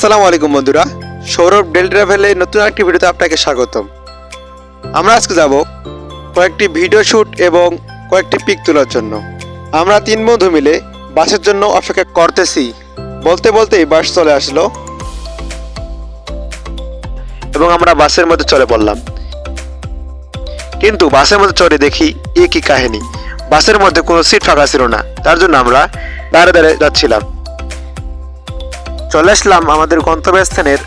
আসসালামু আলাইকুম বন্ধুরা, সৌরভ ডেল ট্রাভেলে নতুন একটি ভিডিওতে আপনাকে স্বাগতম। আমরা আজকে যাব কয়েকটি ভিডিও শ্যুট এবং কয়েকটি পিক তোলার জন্য। আমরা 3 বন্ধু মিলে বাসের জন্য অপেক্ষা করতেছি। বলতে বলতেই বাস চলে আসলো এবং আমরা বাসের মধ্যে চলে পড়লাম। কিন্তু বাসের মধ্যে চড়ে দেখি কি কাহিনী, বাসের মধ্যে কোনো সিট ফাঁকা ছিল না। তার জন্য আমরা দাঁড়ে দাঁড়িয়ে যাচ্ছিলাম। চলে আসলাম আমাদের গন্তব্যস্থানের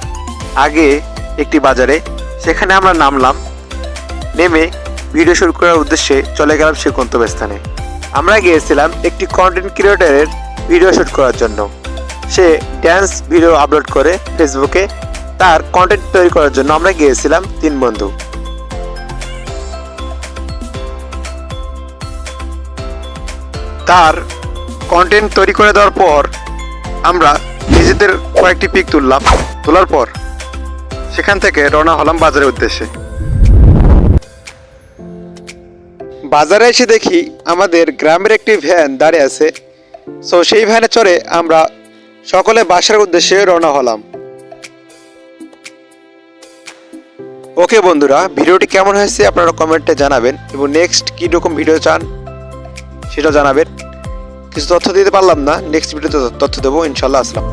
আগে একটি বাজারে। সেখানে আমরা নামলাম, নেমে ভিডিও শুট করার উদ্দেশ্যে চলে গেলাম সেই গন্তব্যস্থানে। আমরা গিয়েছিলাম একটি কন্টেন্ট ক্রিয়েটরের ভিডিও শুট করার জন্য। সে ড্যান্স ভিডিও আপলোড করে ফেসবুকে, তার কন্টেন্ট তৈরি করার জন্য আমরা গিয়েছিলাম 3 বন্ধু। তার কন্টেন্ট তৈরি করে দেওয়ার পর আমরা নিজেদের কয়েকটি পিক তুললাম। তোলার পর সেখান থেকে রওনা হলাম বাজারের উদ্দেশ্যে। বাজারে এসে দেখি আমাদের গ্রামের একটি ভ্যান দাঁড়িয়ে আছে। সো সেই ভ্যানে চড়ে আমরা সকলে বাসার উদ্দেশ্যে রওনা হলাম। ওকে বন্ধুরা, ভিডিওটি কেমন হয়েছে আপনারা কমেন্টে জানাবেন এবং নেক্সট কী রকম ভিডিও চান সেটাও জানাবেন। কিছু তথ্য দিতে পারলাম না, নেক্সট ভিডিওতে তথ্য দেবো ইনশাল্লাহ। আসসালাম।